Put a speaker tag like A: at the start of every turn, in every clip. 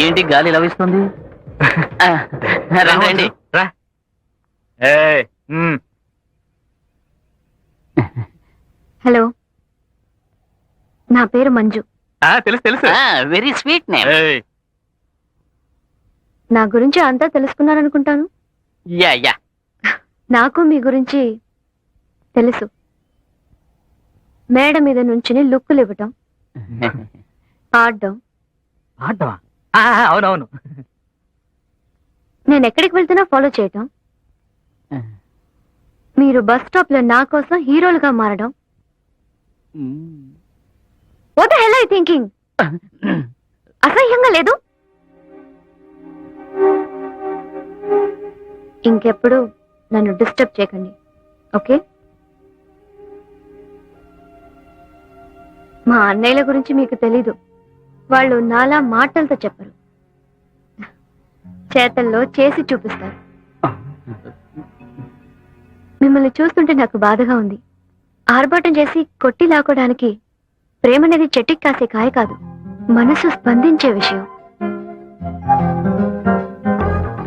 A: ఏంటి గాలి లభిస్తుంది? రండి.
B: హలో, నా పేరు మంజు.
C: తెలుసు తెలుసు.
A: Very sweet name.
B: నా గురించి అంతా తెలుసుకున్నారనుకుంటాను.
A: Yeah yeah.
B: నాకు మీ గురించి తెలుసు. మేడ మీద నుంచుని లుక్కులు ఇవ్వటం, పాడడం.
C: అవునవును.
B: నేను ఎక్కడికి వెళ్తున్నా ఫాలో చేయటం, మీరు బస్ స్టాప్ లో నా కోసం హీరోలుగా మారడం. What the hell are you thinking? అసహ్యంగా లేదు? ఇంకెప్పుడు నన్ను డిస్టర్బ్ చేయకండి, ఓకే? మా అన్నయ్యల గురించి మీకు తెలీదు. వాళ్ళు నాలా మాటలతో చెప్పరు, చేతల్లో చేసి చూపిస్తారు. మిమ్మల్ని చూస్తుంటే నాకు బాధగా ఉంది. ఆర్భాటం చేసి కొట్టి లాక్కోడానికి ప్రేమనేది చెట్టుకి కాసే కాయ కాదు, మనసు స్పందించే విషయం.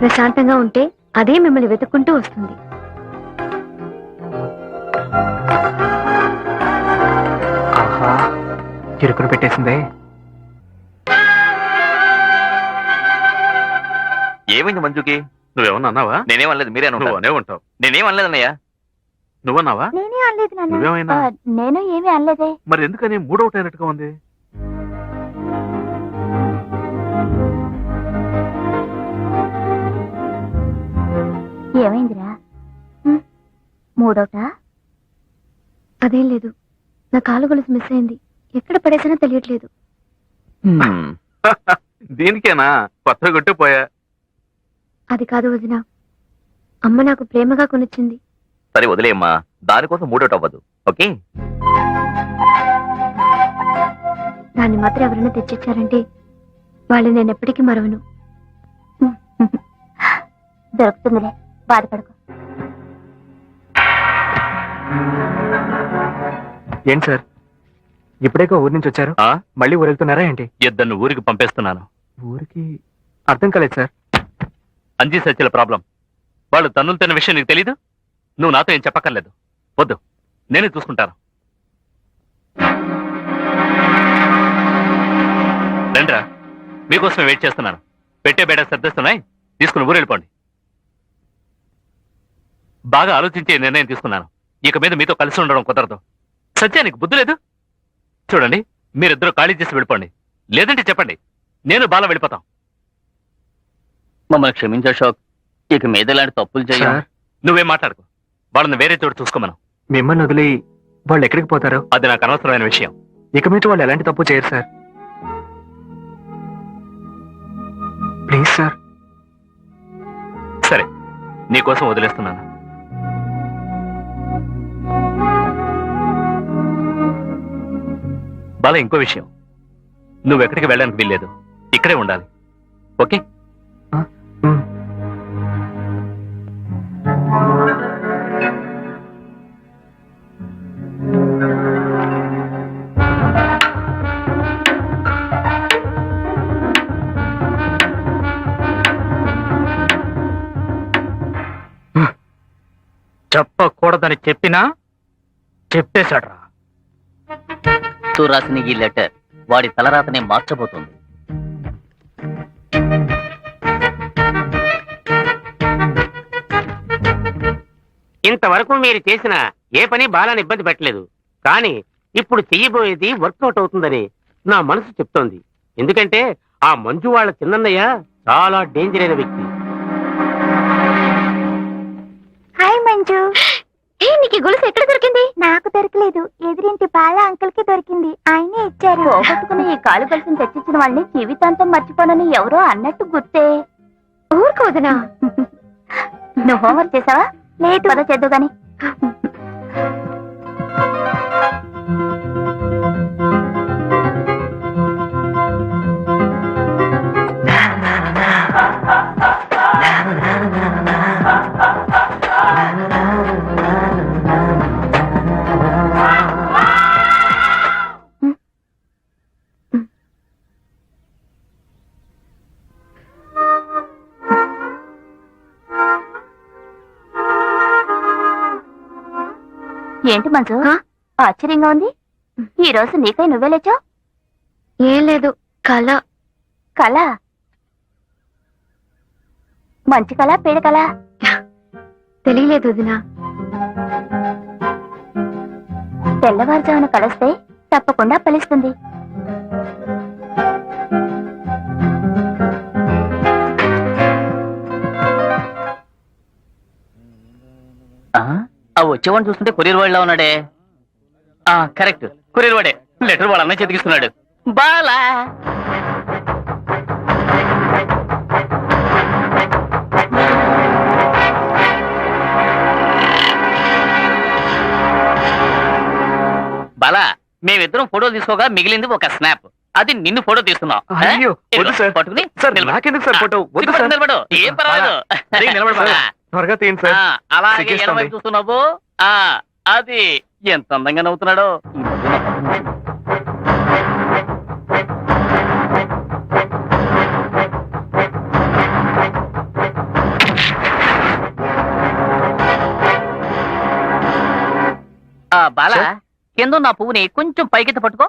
B: ప్రశాంతంగా ఉంటే అదే మిమ్మల్ని వెతుక్కుంటూ వస్తుంది.
C: చిరుకును పెట్టేసిందే.
D: ఏమైంది మంజుకి?
C: నువ్వేమన్నా అన్నావా?
D: నేనేమనలేదు, మీరే
C: నువ్వనే ఉంటావు.
D: నేనేమనలేదు అన్నయ్య.
C: నువ్వన్నావా?
B: నేనే అనలేదు నాన్న.
C: నువ్వేమైనా?
B: నేను ఏమీ అనలేదే.
C: మరి ఎందుకని మూడవుట్ అయినట్టుగా ఉంది?
B: ఏమైందిరా? మూడోటా? అదేం లేదు, నా కాలు గొలుసు మిస్ అయింది. ఎక్కడ పడేసానో తెలియట్లేదు.
C: దీనికేనా కొత్తగా కొట్టిపోయా?
B: అది కాదు వదినా, అమ్మ నాకు ప్రేమగా కొనిచ్చింది.
D: సరే వదిలేమ్మా, దానికోసం మూడోట్ అవ్వదు, ఓకే?
B: దాన్ని మాత్రం ఎవరైనా తెచ్చిచ్చారంటే వాళ్ళు నేను ఎప్పటికీ మరవను. దొరుకుతుందిలే, బాధపడకు.
C: ఏంటి సార్, ఇప్పుడేగా ఊరి నుంచి వచ్చారు? మళ్ళీ ఊరు వెళ్తున్నారా ఏంటి?
E: ఇద్దరిని ఊరికి పంపేస్తున్నాను.
C: ఊరికి? అర్థం కాలేదు సార్.
E: అంజీ సత్యల ప్రాబ్లం. వాళ్ళు తన్నులు తిన్న విషయం నీకు తెలీదు? నువ్వు నాతో ఏం చెప్పక్కర్లేదు. వద్దు, నేనే చూసుకుంటాను. రండ్రా, మీకోసమే వెయిట్ చేస్తున్నాను. పెట్టే బేడ సర్దిస్తున్నాయి, తీసుకుని ఊరు వెళ్ళిపోండి. బాగా ఆలోచించే నిర్ణయం తీసుకున్నాను. ఇక మీద మీతో కలిసి ఉండడం కుదరదు. సత్యానికి బుద్ధి లేదు. చూడండి, మీరిద్దరూ ఖాళీ చేసి వెళ్ళిపోండి, లేదంటే చెప్పండి, నేను బాల వెళ్ళిపోతాం.
A: మమ్మల్ని క్షమించు అశోక్, ఇక మీద ఇలాంటి తప్పులు చేయ.
E: నువ్వేం మాట్లాడుకో, వాళ్ళని వేరే చోటు చూసుకోమను.
C: మిమ్మల్ని వదిలి వాళ్ళు ఎక్కడికి పోతారు?
E: అది నాకు అనవసరమైన విషయం.
C: ఇక మీద వాళ్ళు ఎలాంటి తప్పు చేయరు సార్. Please sir.
E: సరే, నీకోసం వదిలేస్తున్నాను. బాల, ఇంకో విషయం, నువ్వెక్కడికి వెళ్ళడానికి వీల్లేదు, ఇక్కడే ఉండాలి, ఓకే?
C: చెప్పకూడదని చెప్పినా చెప్పేశాడ్రా.
A: తూ రాసిన ఈ లెటర్ వాడి తలరాతనే మార్చబోతుంది.
F: ఇంతవరకు మీరు చేసిన ఏ పని బాలాన్ని ఇబ్బంది పెట్టలేదు, కానీ ఇప్పుడు చెయ్యబోయేది వర్కౌట్ అవుతుందని నా మనసు చెప్తోంది. ఎందుకంటే ఆ మంజు వాళ్ళ చిన్నయ్య చాలా డేంజర్ అయిన వ్యక్తి.
B: హాయ్ మంజు. నీకు గొలుసు ఎక్కడ దొరికింది? నాకు దొరకలేదు, ఎదురింటి బాల అంకుల్ కి దొరికింది, ఆయనే ఇచ్చారు. పోగొట్టుకుని ఈ కాలు గొలుసుని తెచ్చిచ్చిన వాళ్ళని జీవితాంతం మర్చిపోనని ఎవరో అన్నట్టు గుర్తే. ఊరుకోదనా? నువ్వు హోంవర్క్ చేసావా? లేదు. పద చేద్దు గాని. ఏంటి మంజు ఆశ్చర్యంగా ఉంది. ఈ రోజు నీకై నువ్వే లేచావు.
G: ఏం లేదు, కళ.
B: కళ? మంచి కళ, పేడ కళ?
G: తెలియలేదు వదినా.
B: తెల్లవారుజామున కలిస్తే తప్పకుండా ఫలిస్తుంది.
A: ఆ వచ్చేవాడిని చూస్తుంటే కొరియర్ వాడిలా ఉన్నాడే. కరెక్ట్, కొరియర్ వాడే. లెటర్ వాళ్ళ అన్నయ్య చేతికిస్తున్నాడు. బాలా బాలా, మేమిద్దరం ఫోటోలు తీసుకోగా మిగిలింది ఒక స్నాప్. అది నిన్ను ఫోటో తీస్తున్నాం.
C: అయ్యో, వద్దు సార్.
A: పట్టుకుని
C: సార్, నాకెందుకు సార్ ఫోటో? వద్దు సార్.
A: నిలబడు, ఏం పర్వాలేదు. నిలబడు బాలా.
C: త్వరగా తీయండి సార్.
A: అలాగే
C: సిగ్గేస్తుంది.
A: ఎనవైపు చూస్తున్నావు. అది ఎంత అందంగా నవ్వుతున్నాడో. బాలా,
C: సార్?
A: కింద నా పువ్వుని కొంచెం పైకెత్తి పట్టుకో.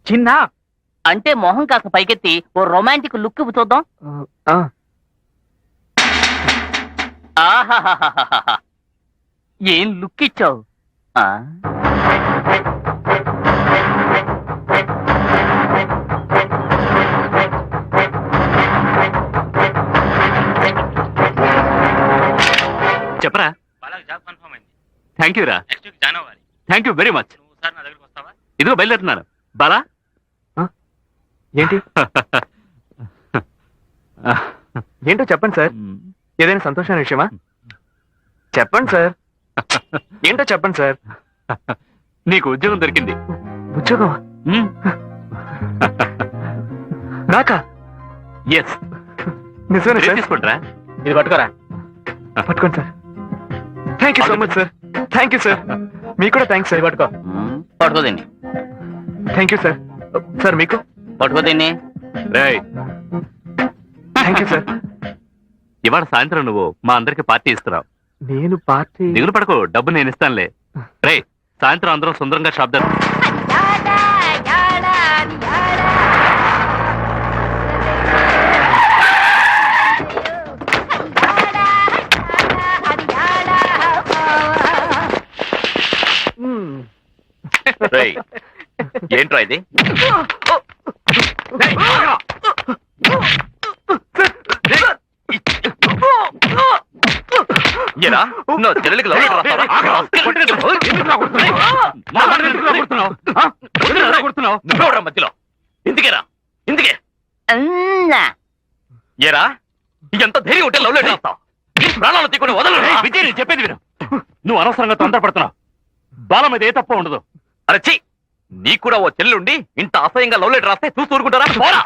C: చిన్న
A: అంటే మొహం కాస్త పైకెత్తి ఓ రొమాంటిక్ లుక్ చూద్దాం. ఆహాహాహాహా, ఏం లుక్ ఇచ్చావు.
E: చెప్పరా. థ్యాంక్ యూ రా. Thank you very much. ఇదిగో బయలుదేరుతున్నాను. బాలా
C: ఏంటి? ఏంటో చెప్పండి సార్. ఏదైనా సంతోషమైన విషయమా? చెప్పండి సార్. ఏంటో చెప్పండి సార్.
E: నీకు ఉద్యోగం దొరికింది.
C: ఉద్యోగమా? నాకా?
E: ఎస్.
C: నిజమేనా సార్?
E: తీసుకుంటారా.
A: ఇది పట్టుకోరా.
C: పట్టుకోండి sir. Thank you so much sir. Thank you sir. మీకు కూడా థ్యాంక్స్ సార్. పట్టుకో.
A: పట్టుకోదండి.
C: Thank you sir. సార్ మీకు?
A: పట్టుకోదండి.
C: Thank you sir.
E: ఇవాళ సాయంత్రం నువ్వు మా అందరికి పార్టీ ఇస్తున్నావు.
C: నేను పార్టీ?
E: దిగులు పడకు, డబ్బు నేను ఇస్తానులే. రే, సాయంత్రం అందరం సుందరంగా షాప్ దగ్గర.
D: రేయ్, ఏంట్రా ఇది? ఏరా, నా చెల్లెలికి లవ్ లెటర్ రాస్తావా? నువ్వెవరా మధ్యలో? ఇందుకేరా, ఇందుకే. ఏరా, ఎంత ధైర్యం ఉంటే లవ్ లెటర్ రాస్తావు? ప్రాణాలు తీకొని వదలరు.
E: విజయ్, నేను చెప్పేది విను. నువ్వు అనవసరంగా తొందరపడుతున్నావు. బాల మీద ఏ తప్ప ఉండదు.
D: అరచి, నీకు కూడా ఓ చెల్లుండి ఇంత అసహ్యంగా లవ్ లెటర్ రాస్తే చూస్తూ ఊరుకుంటారా? పోరా.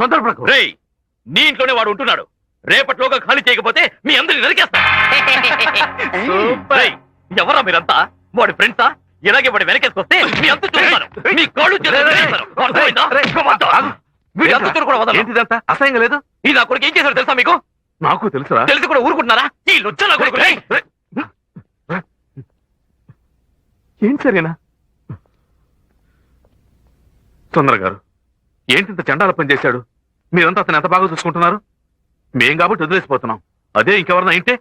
E: తొందరపడకు.
D: రేయ్, నీ ఇంట్లోనే వాడు ఉంటున్నాడు. రేపటిలోగా ఖాళీ చేయకపోతే మీ అందరిని నరికేస్తా. రేయ్, ఎవరా మీరంతా? వాడి ఫ్రెండ్సా? ఇలాగే వాడి వెనకేసుకొస్తే మీ అంత చూస్తాను. మీ కాళ్ళు చేతులు నరికేస్తాను. అర్థమైందా? వీడి అంత చూడు కూడా వదలను.
C: ఏంటిదంతా అసహ్యంగా లేదు?
D: ఈ నా కొడుకు ఏం చేశాడు తెలుసా మీకు?
C: నాకు తెలుసురా.
D: తెలిసి కూడా ఊరుకుంటున్నారా? ఈ లుచ్చ నా కొడుకు.
C: ఏంటి సరేనా? సుందర గారు, ఏంటి ఇంత చండాల పని చేశాడు? మీరంతా అతను ఎంత బాగా చూసుకుంటున్నారు. మేం కాబట్టి వదిలేసిపోతున్నాం. అదే ఇంకెవరన్నా ఏంటే?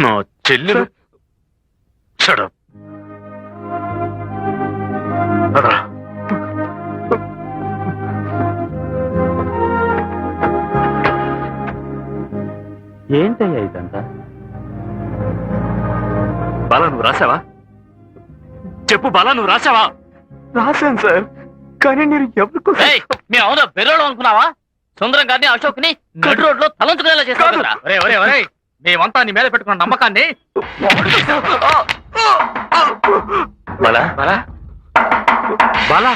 C: నా చెల్లెలు. Shut up. అదరా.
E: ఏంటయ్యా ఇదంతా? బాలా, నువ్వు రాసావా? చెప్పు బాలా, నువ్వు రాసావా?
C: రాశాను సార్, కానీ మీరు ఎవరికో.
A: మేము అవునా బెర్రోడు అనుకున్నావా? సుందరం గారిని అశోక్ ని గడ్డు రోడ్ లో తలంచుకునేలా చేస్తారా?
F: మేమంతా నీ మీద పెట్టుకున్న నమ్మకాన్ని.
D: బాలా,
C: బాలా, బాలా.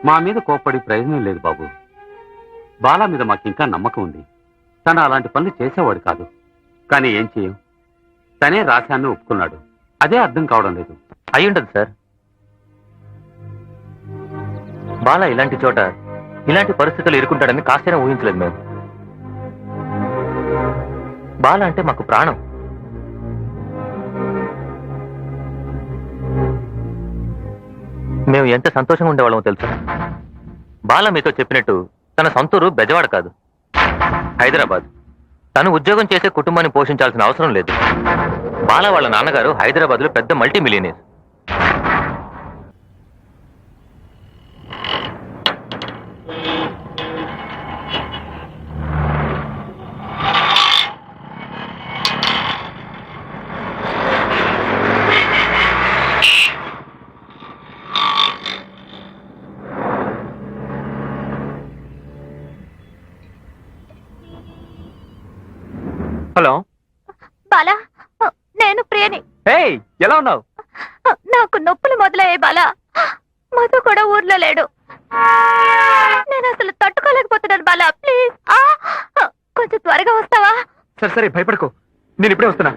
H: మా మీద కోప్పడి ప్రయోజనం లేదు బాబు. బాలా మీద మాకింకా నమ్మకం ఉంది. తను అలాంటి పనులు చేసేవాడు కాదు. కానీ ఏం చేయం, తనే రాశాన్ని ఒప్పుకున్నాడు. అదే అర్థం కావడం లేదు.
D: అయ్యుంటది సార్. బాల ఇలాంటి చోట ఇలాంటి పరిస్థితులు ఇరుకుంటాడని కాస్తైనా ఊహించలేదు మేము. బాల అంటే మాకు ప్రాణం. మేము ఎంత సంతోషంగా ఉండేవాళ్ళమో తెలుసా? బాల మీతో చెప్పినట్టు తన సొంతూరు బెజవాడ కాదు, హైదరాబాద్. తను ఉద్యోగం చేసే కుటుంబాన్ని పోషించాల్సిన అవసరం లేదు. బాల వాళ్ళ నాన్నగారు హైదరాబాద్ లో పెద్ద మల్టీ మిలియనీర్. హలో
B: బాలా, నేను ప్రియని.
D: ఏయ్, ఎలా ఉన్నావు?
B: నాకు నొప్పులు మొదలయ్యాయి బాలా. మధు కూడా ఊర్లో లేడు. నేను అసలు తట్టుకోలేకపోతున్నాను బాలా. ప్లీజ్ కొంచెం త్వరగా వస్తావా?
D: సరే సరే, భయపడకు, నేను ఇప్పుడే వస్తున్నా.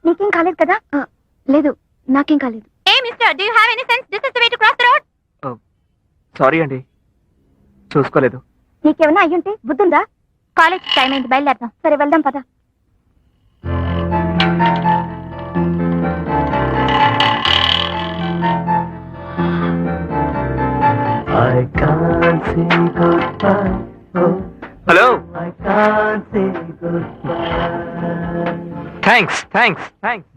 B: నీకేం కాలేదు కదా?
G: లేదు, నాకేం కాలేదు.
B: Hey mister, do you have any sense? This is the way to cross the road.
D: Sorry అండి, చూసుకోలేదు.
B: నీకేమైనా అయ్యుంటే బుద్ధుందా? కాలేజ్ టైం అయింది, బయలుదేరదాం. సరే వెళ్దాం పద.
D: Hello, thanks thanks thanks.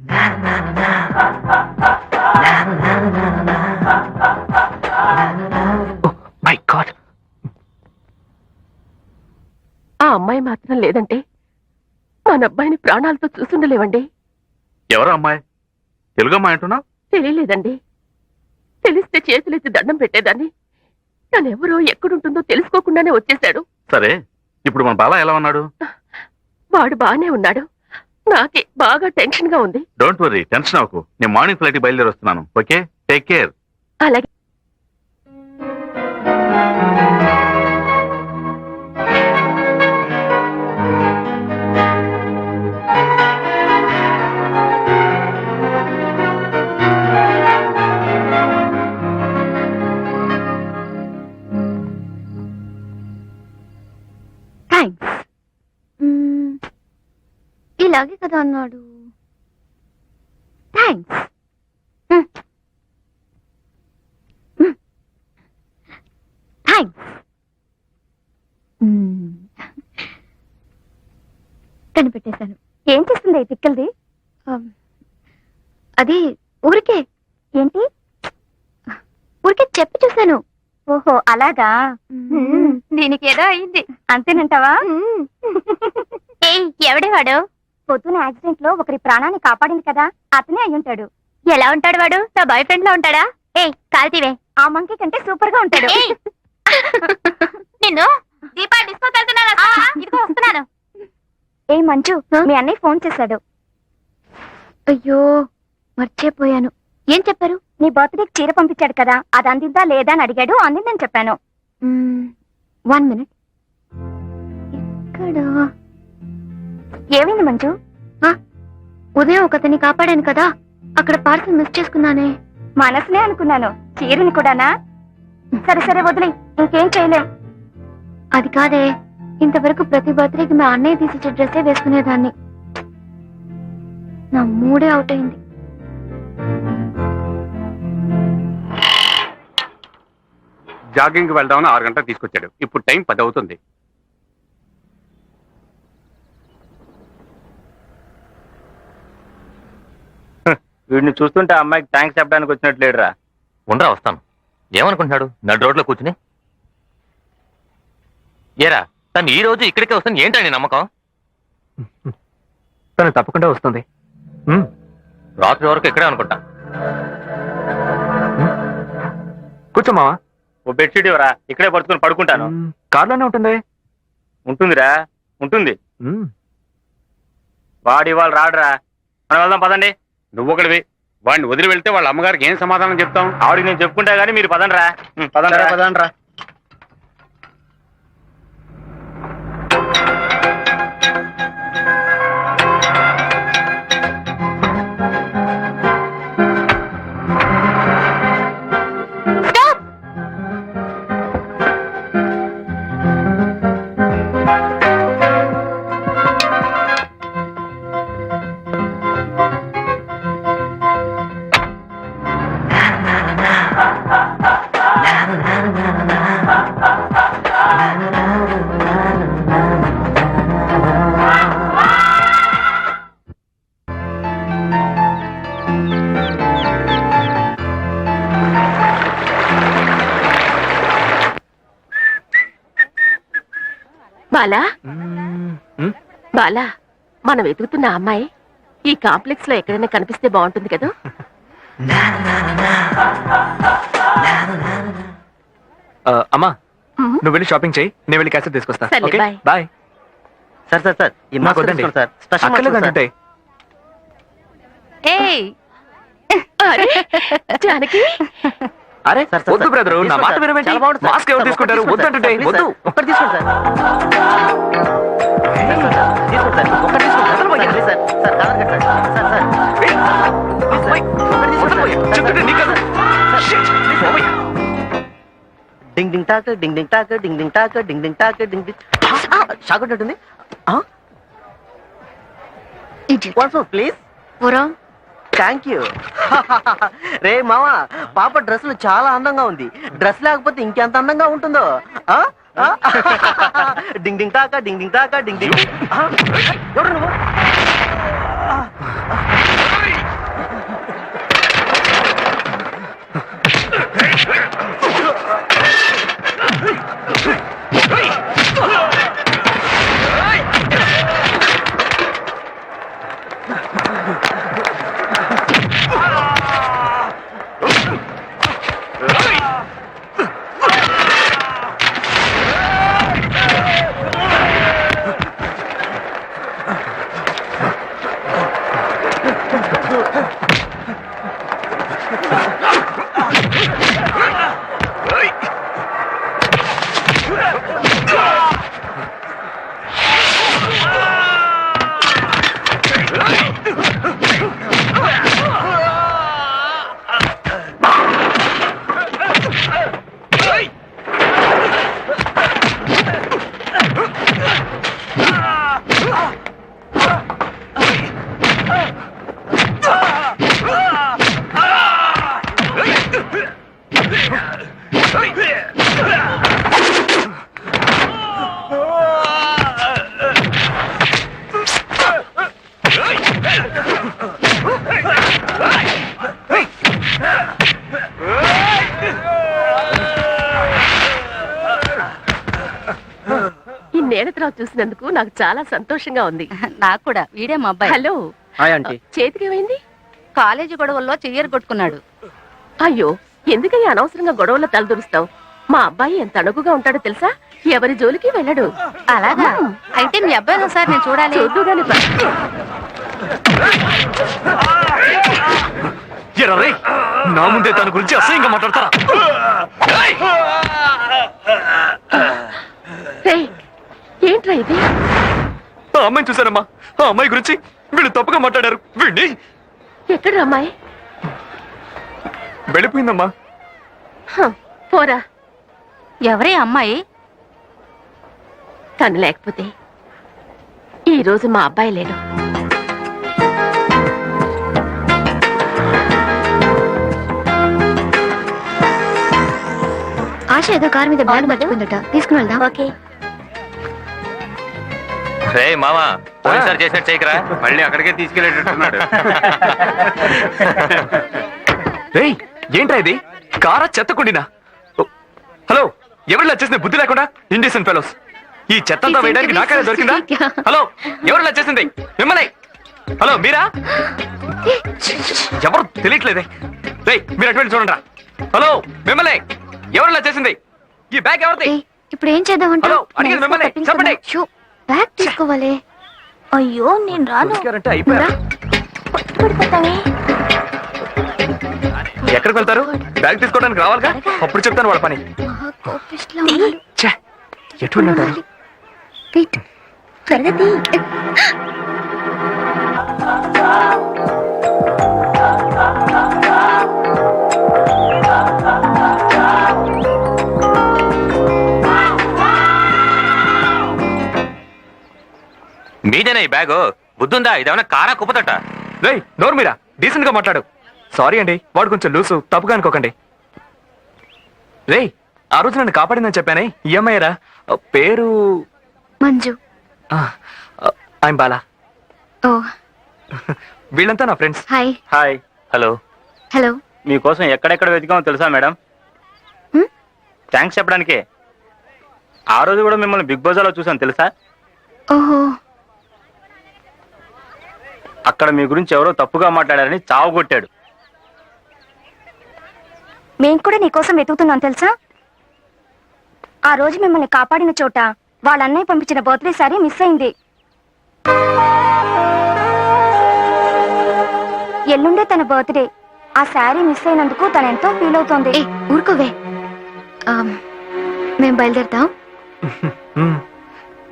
D: My God,
I: ఆ అమ్మాయి మాత్రం లేదంటే మన అబ్బాయిని ప్రాణాలతో చూసుండలేవండి.
C: ఎవరు అమ్మాయి? తెలుగు అమ్మాయి అంటున్నావు?
I: తెలియలేదండి. తెలిస్తే చేతులెత్తి దండం పెట్టేదాన్ని. తనెవరో ఎక్కడుంటుందో తెలుసుకోకుండానే వచ్చేశాడు.
C: సరే, ఇప్పుడు మన బాల ఎలా ఉన్నాడు?
I: వాడు బానే ఉన్నాడు. నాకే బాగా టెన్షన్ గా ఉంది.
C: డోంట్ వరీ, టెన్షన్ అవ్వకు. నేను మార్నింగ్ ఫ్లైట్ బయలుదేరి వస్తున్నాను. Okay, take care.
I: అలాగే.
B: థ్యాంక్స్.
G: ఇలాగే కదా అన్నాడు.
B: థ్యాంక్స్. థ్యాంక్స్.
G: కనిపెట్టేశాను.
B: ఏం చేస్తుంది ఈ తిక్కల్ది?
G: అది ఊరికే
B: ఏంటి?
G: ఊరికే చెప్పి చూశాను.
B: ఓహో అలాగా. దీనికి ఏదో అయింది అంతేనంటావా? ఏయ్, ఎవడే వాడు? పొద్దున యాక్సిడెంట్ లో ఒకరి ప్రాణాన్ని కాపాడింది కదా, అతనే అయ్యుంటాడు. ఎలా ఉంటాడు వాడు? నా బాయ్ ఫ్రెండ్ లో ఉంటాడా? ఏయ్ కాల్తీవే, ఆ మంకీ కంటే సూపర్ గా ఉంటాడు. నిన్ను దీపా డిస్కోకి వెళ్తున్నాను. ఇదిగో వస్తున్నాను. ఏ మంచు, మీ అన్నయ్య ఫోన్ చేశాడు.
G: అయ్యో, మర్చిపోయాను. ఏం చెప్పారు?
B: నీ బర్త్డేకి చీర పంపించాడు కదా, అది అందిందా లేదా అని అడిగాడు. అందిందని చెప్పాను.
G: 1 minute. ఇక్కడ
B: ఏమైంది మంచు?
G: ఉదయం ఒకతని కాపాడాను కదా, అక్కడ పార్సల్ మిస్ చేసుకున్నానే.
B: మనసునే అనుకున్నాను, చీరని కూడానా? సరే సరే వదిలే, ఇంకేం చేయలేం.
G: అది కాదే, ఇంతవరకు ప్రతి బర్త్డేకి మా అన్నయ్య తీసిచ్చే డ్రెస్సే వేసుకునేదాన్ని. నా మూడే అవుట్ అయింది.
H: జాగింగ్ వెళ్దామని 6 గంటలకు తీసుకొచ్చాడు. ఇప్పుడు టైం 10 అవుతుంది.
A: వీడిని చూస్తుంటే ఆ అమ్మాయికి థ్యాంక్స్ చెప్పడానికి వచ్చినట్టు లేడురా.
D: ఉండరా వస్తాను. ఏమనుకుంటున్నాడు నడు రోడ్లో కూర్చుని? ఏరా తను ఈ రోజు ఇక్కడికే వస్తుంది ఏంటండి నమ్మకం?
J: తను తప్పకుండా వస్తుంది.
D: రాత్రి వరకు ఇక్కడే అనుకుంటా.
J: కూర్చోమావా.
A: ఓ బెడ్షీట్ ఇవ్వరా, ఇక్కడే పడుకుని పడుకుంటాను.
J: కార్లోనే ఉంటుంది.
A: ఉంటుందిరా, ఉంటుంది. వాడు ఇవాళ రాడురా, మనం వెళ్దాం పదండి.
F: నువ్వు ఒకటివి, వాడిని వదిలి వెళ్తే వాళ్ళ అమ్మగారికి ఏం సమాధానం చెప్తాం?
A: ఆవిడకి నేను చెప్పుకుంటా గానీ మీరు పదండి రా. పదండి రా.
I: బాలా బాలా, మనం వెతుకుతున్న అమ్మాయి ఈ కాంప్లెక్స్ లో ఎక్కడైనా కనిపిస్తే బాగుంటుంది కదా.
J: అమ్మా నువ్వు వెళ్ళి షాపింగ్ చేయి, నేను వెళ్ళి క్యాసెట్ తీసుకొస్తా.
I: సర్లే,
J: okay?
I: Bye.
J: Bye.
A: Sir sir sir ఈ
J: నాకు వద్దండి. అక్కర్లేదంటే
I: అరే, జానకి
J: అరే వద్దు బ్రదరు, నా మాట వినవేంటి? మాస్క్ ఎవరు తీసుకుంటారు? వద్దంటుంటే వద్దు.
A: ఒక్కటి తీసుకోండి సార్. ఒక్కటి తీసుకోండి సార్. సార్ కాదర్ కట్టాడు. సార్ సార్
J: చెప్తుంటే నీకు కదా. Shit. పోవయ్యా.
A: డింగ్ డింగ్ టాక్ డింగ్ డింగ్ టాక్ డింగ్ డింగ్ టాక్ డింగ్ డింగ్ టాక్ డింగ్ డింగ్. షాక్ ఉంటుంది. ప్లీజ్. Thank you. రే మామా, పాప డ్రెస్సులు చాలా అందంగా ఉంది. డ్రెస్ లేకపోతే ఇంకెంత అందంగా ఉంటుందో. డింగ్ డింగ్ టాక డింగ్ డింగ్ టాక డింగ్ డింగ్. ఎవరు నువ్వు?
I: నేనతరావు చూసినందుకు నాకు చాలా సంతోషంగా ఉంది.
B: నాకు కూడా. వీడే మా అబ్బాయి.
I: హలో, చేతికి ఏమైంది?
B: కాలేజీ గొడవల్లో చెయ్యరు కొట్టుకున్నాడు.
I: అయ్యో, ఎందుకయ్యా అనవసరంగా గొడవల్లో తలదూరుస్తావు? మా అబ్బాయి ఎంత అణుగుగా ఉంటాడో తెలుసా? ఎవరి జోలికి వెళ్ళడు.
B: అలాగా? అయితే మీ అబ్బాయి ఒకసారి నేను చూడాలి.
I: చూద్దుగాని
J: నా ముందే దాని గురించి అసహ్యంగా మాట్లాడతారా?
I: ఏంట్రా ఇది?
J: ఆ అమ్మాయిని చూసానమ్మా. ఆ అమ్మాయి గురించి వీళ్ళు తప్పుగా మాట్లాడారు. వీడిని
I: ఎక్కడ అమ్మాయి?
J: వెళ్ళిపోయిందమ్మా.
I: పోరా.
B: ఎవరే అమ్మాయి?
I: తను లేకపోతే ఈ రోజు మా అబ్బాయి లేడు.
G: ఆశ ఏదో కారు మీద బ్యాగ్ మర్చిపోయిందట, తీసుకుని వెళ్దాం.
B: ఓకే.
D: రే మామా, పోయినసారి చేసినట్టు చేయకరా.
H: మళ్ళీ అక్కడికే తీసుకెళ్ళేటట్టున్నాడు.
J: రేయ్ ఏంట్రా ఇది? కారా చెత్తకుండినా? హలో, ఎవరిలా చేసింది బుద్ధి లేకుండా? ఇండియన్ ఫెలోస్, ఈ చెత్తంతా వేయడానికి నాకైనా దొరికిందా? హలో, ఎవరిలా చేసింది? మిమ్మల్ని. హలో, మీరా? ఎవరు తెలియట్లేదే. రేయ్ మీరు అటువంటి చూడండి. హలో, మిమ్మల్ని. ఎవరిలా చేసింది? ఈ బ్యాగ్ ఎవరిది?
G: ఇప్పుడు ఏం చేద్దామంటే
J: హలో, అడిగింది మిమ్మల్ని. చెప్పండి.
G: బ్యాగ్ తీసుకోవాలి.
B: అయ్యో నేను రాను.
J: తీసుకెళ్ళారంటే అయిపోయారు.
B: పడిపోతావే.
J: ఎక్కడికి వెళ్తారు? బ్యాగ్ తీసుకోవడానికి రావాలిగా, అప్పుడు చెప్తాను వాళ్ళ పని.
G: మహా కోపిష్లా ఉన్నాడు.
J: ఛే, ఎటువంటి ఉంటారు?
G: వెయిట్.
B: త్వరగా తీ.
D: మీదేనా ఈ బ్యాగు? బుద్ధుందా? ఇదేమన్నా కారా కుప్పతట?
J: రేయ్ నోరు మీరా, డీసెంట్ గా మాట్లాడు. సారీ అండి, వాడు కొంచెం లూసు, తప్పుగా అనుకోకండి. రేయ్ ఆ రోజు నన్ను కాపాడిందని చెప్పానే, ఈ అమ్మాయిరా? పేరు
G: మంజు.
J: ఐమ్ బాలా.
G: ఓ
J: వీళ్ళంతా నా friends.
G: Hi.
H: Hi.
D: Hello.
G: Hello.
H: మీకోసం ఎక్కడెక్కడ వెతికామో తెలుసా మేడం?
G: హ్మ్?
H: థ్యాంక్స్ చెప్పడానికే. ఆ రోజు కూడా మిమ్మల్ని బిగ్ బజార్లో చూసాను తెలుసా?
G: ఓహో.
H: అక్కడ మీ గురించి ఎవరో తప్పుగా మాట్లాడారని చావు కొట్టాడు.
B: మేం కూడా నీకోసం వెతుకుతున్నాం తెలుసా? ఆ రోజు మిమ్మల్ని కాపాడిన చోట వాళ్ళ అన్నయ్య పంపించిన బర్త్డే సారీ మిస్ అయింది. ఎల్లుండే తన బర్త్డే. ఆ శారీ మిస్ అయినందుకు తను ఎంతో ఫీల్ అవుతోంది.
G: ఏ ఊరుకోవే. మేము బయలుదేరుతాం.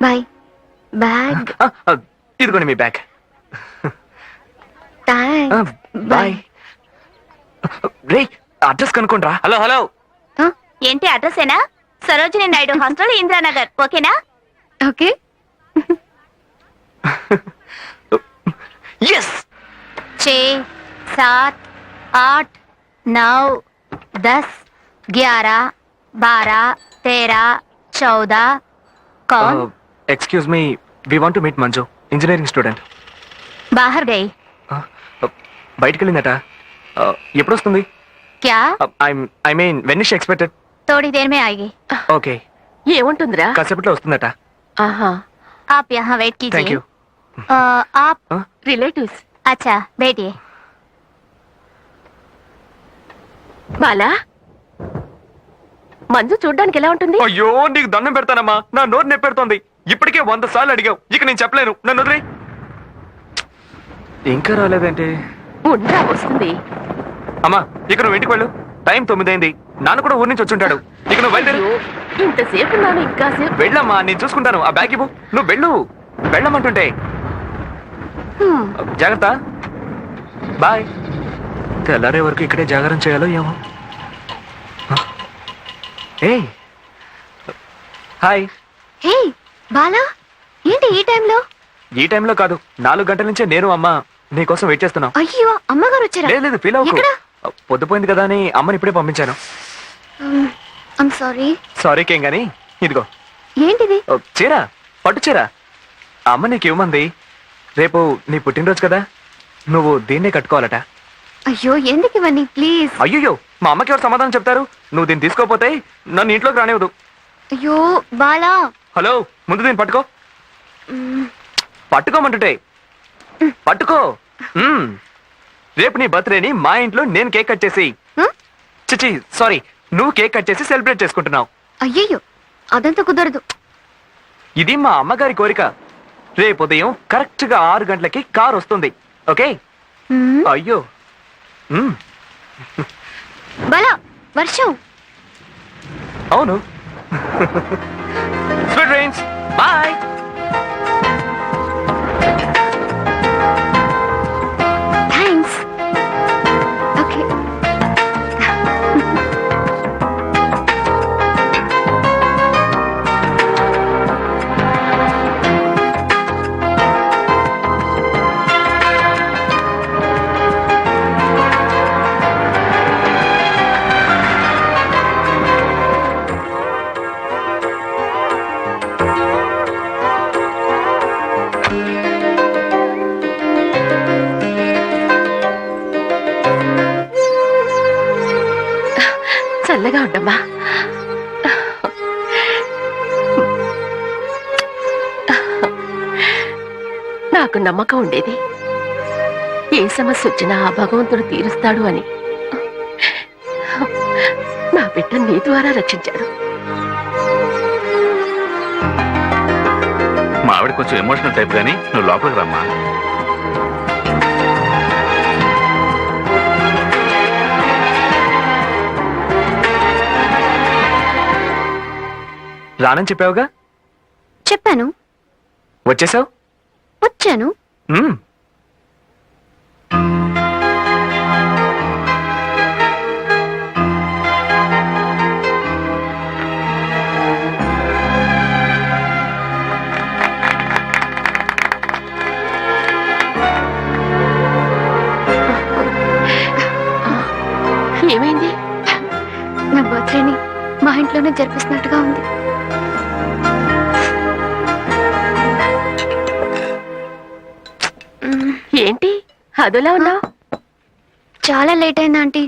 G: బాయ్. బ్యాగ్.
J: ఇదిగోండి మీ బ్యాగ్.
G: థ్యాంక్స్.
J: బాయ్. రేయ్ అడ్రస్ కనుక్కోండి రా.
D: Hello hello.
B: ఏంటి అడ్రస్ ఏనా? సరోజిని నాయుడు హాస్టల్, ఇంద్రానగర్. ఓకేనా?
G: ఓకే.
J: ఎస్.
B: 6, 7, 8, 9, 10, 11, 12, 13, 14. कौन?
J: Excuse me, we want to meet Manju, engineering student.
B: बाहर गई.
J: బయటికి వెళ్ళిందట. ఎప్పుడు వస్తుంది?
B: क्या?
J: I mean when is expected?
B: थोड़ी देर में आएगी.
J: ఓకే,
I: ఏముంటుందిరా?
J: కాసేపట్లో వస్తుందట.
I: ఆహా,
B: आप यहाँ वेट
J: థ్యాంక్
B: कीजिए.
J: యూ.
B: आप
I: రిలేటివ్స్.
B: अच्छा बैठिए.
I: బాలా, మంజు చూడ్డానికి ఎలా ఉంటుంది?
J: అయ్యో నీకు దండం పెడతానమ్మా, నా నోరు నెప్పెడుతోంది. ఇప్పటికే 100 సార్లు అడిగావు, ఇక నేను చెప్పలేను, నన్ను వదిలే. ఇంకా రాలేదేంటి?
I: ఉండా, వస్తుంది.
J: అమ్మా ఇక నువ్వు ఇంటికి వెళ్ళు, టైం 9 అయింది. నాన్న కూడా ఊరి నుంచి వచ్చుంటాడు. ఇక నువ్వు బయలుదేరు.
I: ఇంతసేపు ఉన్నాను, ఇంకా సేపు.
J: వెళ్ళమ్మా, నేను చూసుకుంటాను. ఆ బ్యాగ్ ఇవ్వు. నువ్వు వెళ్ళు, వెళ్ళమంటుంటే. జాగ్రత్త. బాయ్. తెల్లారే వరకు ఇక్కడే జాగారం చేయాలో ఏమో. ఏయ్ హాయ్.
G: హే బాలా, ఏంటి ఈ టైంలో?
J: ఈ టైంలో కాదు, 4 గంటల నుంచే నేను అమ్మ నీకోసం వెయిట్ చేస్తున్నాం.
G: అయ్యో అమ్మగారు వచ్చారా?
J: లేదు లేదు, ఫీల్ అవ్వకు.
G: ఎక్కడ?
J: పొద్దుపోయింది కదా అని అమ్మని ఇప్పుడే పంపించాను.
G: I'm sorry.
J: సారీకేం గాని ఇదిగో
G: ఏంటిది?
J: చీర, పట్టు చీర. అమ్మ నీకు ఇవ్వమంది. రేపు నీ పుట్టినరోజు కదా, నువ్వు దీన్నే కట్టుకోవాలట.
G: అయ్యో ఎందుకు ఇవన్నీ, ప్లీజ్.
J: అయ్యో, మా అమ్మకి ఎవరు సమాధానం చెప్తారు? నువ్వు దీన్ని తీసుకోపోతే నన్ను ఇంట్లోకి రానివ్వదు.
G: అయ్యో బాలా.
J: హలో, ముందు దీన్ని పట్టుకో.
G: మ్,
J: పట్టుకోమంటుంటే పట్టుకో. రేపు నీ బర్త్డేని మా ఇంట్లో నేను కేక్ కట్ చేసి,
G: హ్మ్?
J: చిచి సారీ, నువ్వు కేక్ కట్ చేసి సెలబ్రేట్ చేసుకుంటున్నావు.
G: అయ్యయ్యో అదంతా కుదరదు.
J: ఇది మా అమ్మగారి కోరిక. రేపు ఉదయం కరెక్ట్ గా 6 గంటలకి కార్ వస్తుంది. ఓకే?
G: మ్,
J: అయ్యో.
G: బాలా వర్షం.
J: అవును. Sweet dreams. Bye.
G: Thanks. Okay.
I: చల్లగా ఉండమ్మా. నాకు నమ్మకం ఉండేది, ఏ సమస్య వచ్చినా ఆ భగవంతుడు తీరుస్తాడు అని. నా బిడ్డ నీ ద్వారా రక్షించాడు.
C: మా ఆవిడ కొంచెం ఎమోషనల్ టైప్ గానీ నువ్వు లోపలికి రమ్మా.
J: రానని చెప్పావుగా,
G: చెప్పాను.
J: వచ్చేసావు.
G: వచ్చాను.
I: ఏమైంది?
G: నా బర్త్డేని మా ఇంట్లోనే జరిపిస్తున్నట్టుగా ఉంది.
I: ఏంటి అదోలా ఉన్నావు?
G: చాలా లేట్ అయింది ఆంటీ.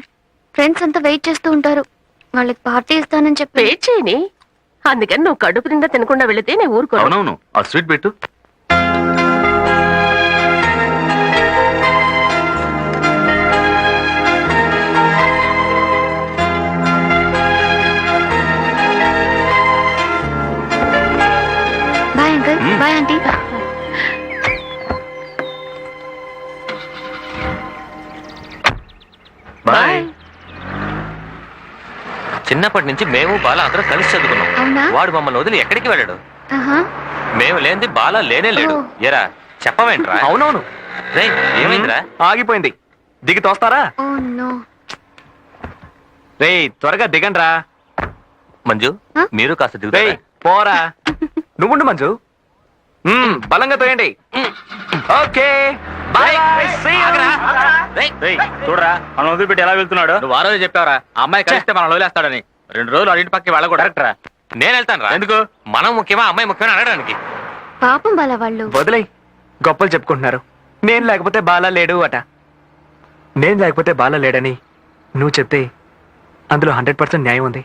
G: ఫ్రెండ్స్ అంతా వెయిట్ చేస్తూ ఉంటారు. వాళ్ళకి పార్టీ ఇస్తానని చెప్పి.
I: వెయిట్ చేయని, అందుకని నువ్వు కడుపు నిండా తినకుండా వెళితే నేను ఊరుకో.
C: అవునవును, ఆ స్వీట్ పెట్టు.
G: Bye uncle. Bye aunty.
C: Bye.
D: చిన్నప్పటి నుంచి మేము బాల అందరం కలిసి చదువుకున్నాం.
G: అవునా?
D: వాడు మమ్మల్ని వదిలి ఎక్కడికి వెళ్ళాడు?
G: ఆహా.
D: మేము లేనిది బాల లేనే లేడు.
G: ఓ.
D: ఎరా చెప్పవేంట్రా?
J: అవునవును,
D: రేయ్, ఏమైందిరా?
J: ఆగిపోయింది. దిగి తోస్తారా?
G: Oh no.
J: రేయ్ త్వరగా దిగండి రా.
D: మంజు,
G: ఆ?
D: మీరు కాస్త
J: రేయ్
D: దిగుతారా?
J: పోరా. నువ్వుండు మంజు. బలంగా తోయండి. Okay bye.
D: ఆగరా? రేయ్,
H: రేయ్ చూడరా, మనం వదిలిపెట్టి ఎలా వెళ్తున్నాడు.
D: నువ్వు ఆ రోజు చెప్పావరా ఆ అమ్మాయి కలిస్తే మనం వదిలేస్తాడని. 2 రోజులు అడిగి పక్కకి వెళ్ళకూడదు.
H: కరెక్టరా?
D: నేను వెళ్తాను రా.
H: ఎందుకు?
D: మనం ముఖ్యమా అమ్మాయి ముఖ్యమా అడగడానికి?
G: పాపం బాల వాళ్ళు.
J: వదిలే, గొప్పలు చెప్పుకుంటున్నారు. నేను లేకపోతే బాలా లేడు అట. నేను లేకపోతే బాలా లేడని నువ్వు చెప్తే అందులో 100% న్యాయం ఉంది.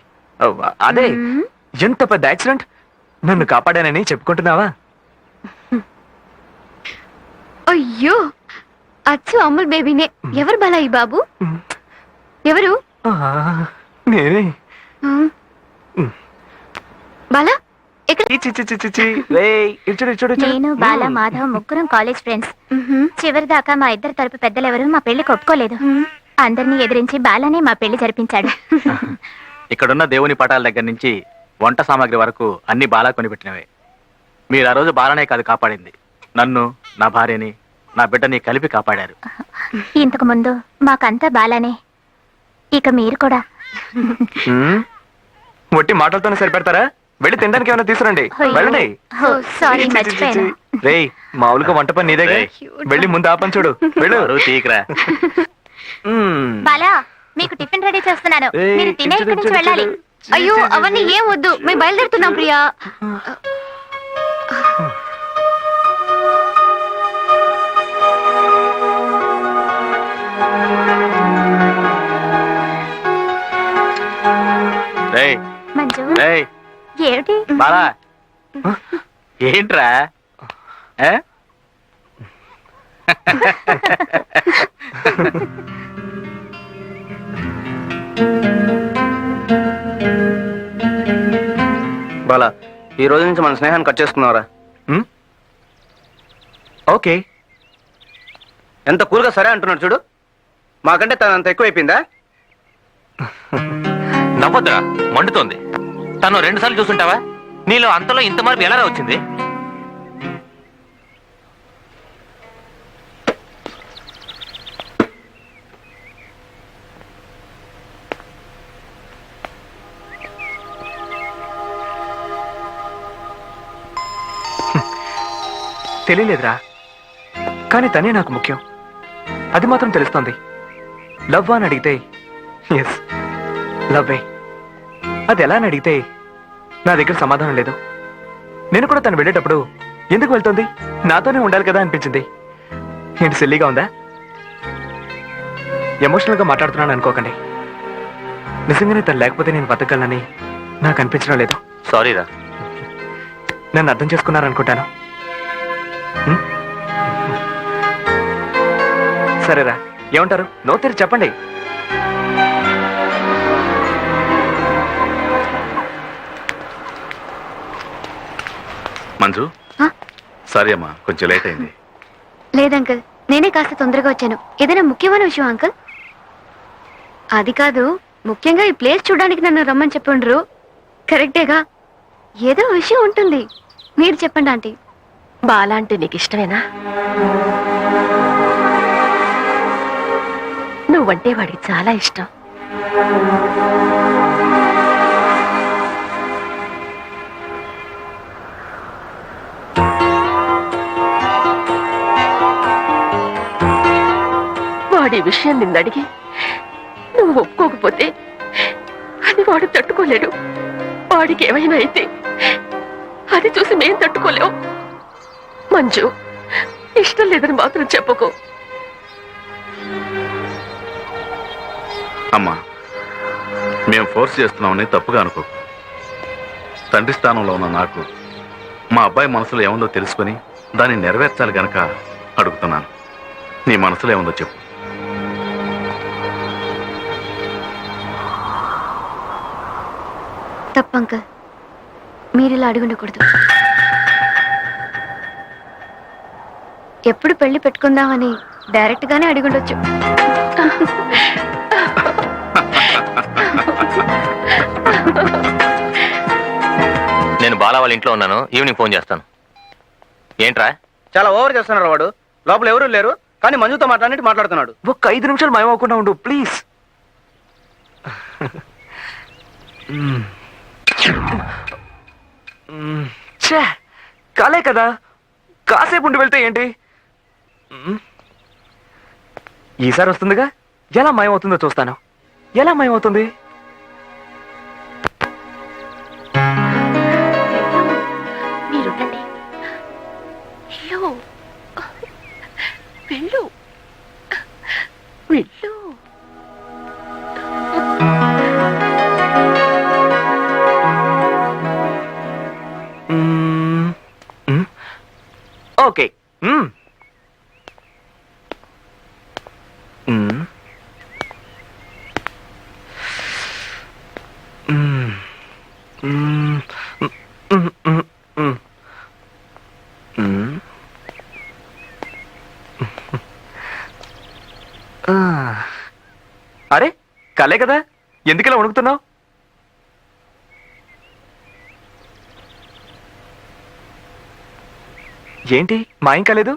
J: అదే,
G: మ్మ్.
J: ఎంత పెద్ద యాక్సిడెంట్, నన్ను కాపాడానని చెప్పుకుంటున్నావా?
G: అయ్యో, అచ్చు అమ్ముల్ బేబీనే. ఎవరు బాలా ఈ బాబు? ఎవరు?
J: నేనే.
G: బాలా ఎక్కడ?
J: చి, చి, చి, చి, చి. రేయ్, ఇటు చూడు, ఇటు చూడు, ఇటు చూడు.
B: నేను బాల మాధవ్ ముగ్గురం కాలేజ్ ఫ్రెండ్స్. చివరి దాకా మా ఇద్దరు తరపు పెద్దలెవరూ మా పెళ్లికి ఒప్పుకోలేదు. అందరినీ ఎదిరించి బాలానే మా పెళ్లి జరిపించాడు.
H: ఇక్కడున్న దేవుని పటాల దగ్గర నుంచి వంట సామాగ్రి వరకు అన్ని బాలా కొనిపెట్టినవే. మీరు ఆ రోజు బాలానే కాదు కాపాడింది, నన్ను, నా భార్యని, నా బిడ్డని కలిపి కాపాడారు.
B: ఇంతకు ముందు మాకంతా బాలానే, ఇక మీరు కూడా.
J: ఒట్టి మాటలతోనే సరిపెడతారా? వెళ్ళి తినడానికి ఏమైనా తీసుకురండి. వెళ్ళండి.
B: సారీ, మర్చిపోయాను.
J: రేయ్, మామూలుగా వంట పని నీదేగా. వెళ్ళి ముందు ఆ పని చూడు. వెళ్ళు.
H: తీకరా.
B: బాలా, మీకు టిఫిన్ రెడీ చేస్తున్నాను.
J: ఏయ్,
B: మీరు తినే ఇక్కడి నుంచి వెళ్ళాలి.
G: అయ్యో, అవన్నీ ఏం వద్దు, మేము బయలుదేరుతున్నాం ప్రియా.
H: రేయ్
B: మంజు,
H: రేయ్
B: ఏమిటి?
H: బాలా, ఏంట్రా? ఏ?
A: బాలా, ఈ రోజు నుంచి మన స్నేహాన్ని కట్ చేసుకున్నారా?
J: ఓకే.
A: ఎంత కూల్గా సరే అంటున్నాడు చూడు. మాకంటే తను అంత ఎక్కువైపోయిందా?
D: నవ్వద్దురా, మండుతోంది. తను 2 సార్లు చూసుంటావా? నీలో అంతలో ఇంత మార్పు ఎలా వచ్చింది?
J: తెలియలేదురా, కానీ తనే నాకు ముఖ్యం. అది మాత్రం తెలుస్తోంది. లవ్ అని అడిగితే ఎస్, లవ్వే. అది ఎలా అని అడిగితే నా దగ్గర సమాధానం లేదు. నేను కూడా తను వెళ్ళేటప్పుడు ఎందుకు వెళ్తుంది, నాతోనే ఉండాలి కదా అనిపించింది. ఏంటి సిల్లీగా ఉందా? ఎమోషనల్గా మాట్లాడుతున్నాను అనుకోకండి. నిజంగానే తను లేకపోతే నేను బతకగలనని నాకు అనిపించడం లేదు.
D: సారీరా.
J: నన్ను అర్థం చేసుకున్నారనుకుంటాను. సరేరా, ఏమంటారు? నో తెరి చెప్పండి.
C: మంజు,
G: ఆ?
C: సారీ అమ్మా, కొంచెం లేట్ అయింది.
G: లేదు అంకుల్, నేనే కాస్త తొందరగా వచ్చాను. ఏదైనా ముఖ్యమైన విషయం అంకుల్? అది కాదు, ముఖ్యంగా ఈ ప్లేస్ చూడడానికి నన్ను రమ్మని చెప్పుండ్రు. కరెక్టేగా? ఏదో విషయం ఉంటుంది, మీరు చెప్పండి ఆంటీ.
I: బాలా అంటే నీకు ఇష్టమేనా? నువ్వంటే వాడికి చాలా ఇష్టం. వాడి విషయం నిన్నడిగి నువ్వు ఒప్పుకోకపోతే అది వాడు తట్టుకోలేడు. వాడికి ఏమైనా అయితే అది చూసి మేం తట్టుకోలేవు. మంజు, ఇష్టం లేదని మాత్రం చెప్పకు.
C: అమ్మా, మేము ఫోర్స్ చేస్తున్నామని తప్పుగా అనుకో. తండ్రి స్థానంలో ఉన్న నాకు మా అబ్బాయి మనసులో ఏముందో తెలుసుకొని దాన్ని నెరవేర్చాలి గనక అడుగుతున్నాను. నీ మనసులో ఏముందో చెప్పు.
G: తప్పు అంకుల్, మీరు ఇలా అడుగుండకూడదు. ఎప్పుడు పెళ్లి పెట్టుకుందామని డైరెక్ట్ గానే అడుగుండొచ్చు.
D: నేను బాలా వాళ్ళ ఇంట్లో ఉన్నాను, ఈవినింగ్ ఫోన్ చేస్తాను. ఏంట్రా?
A: చాలా ఓవర్ చేస్తున్నారు వాడు. లోపల ఎవరూ లేరు, కానీ మంజుతో మాట్లాడుతున్నాడు.
J: ఒక్క 5 నిమిషాలు మాయమవకుండా ఉండు ప్లీజ్. కాలే కదా, కాసేపు ఉండి వెళ్తే ఏంటి? ఈసారి వస్తుందిగా, ఎలా మాయమవుతుందో చూస్తాను. ఎలా మాయమవుతుంది?
I: మీరుండండి. వెళ్ళు, వెళ్ళు.
J: ఓకే. అరే కలే కదా, ఎందుకలా వణుకుతున్నావు? ఏంటి మాయం కాలేదు?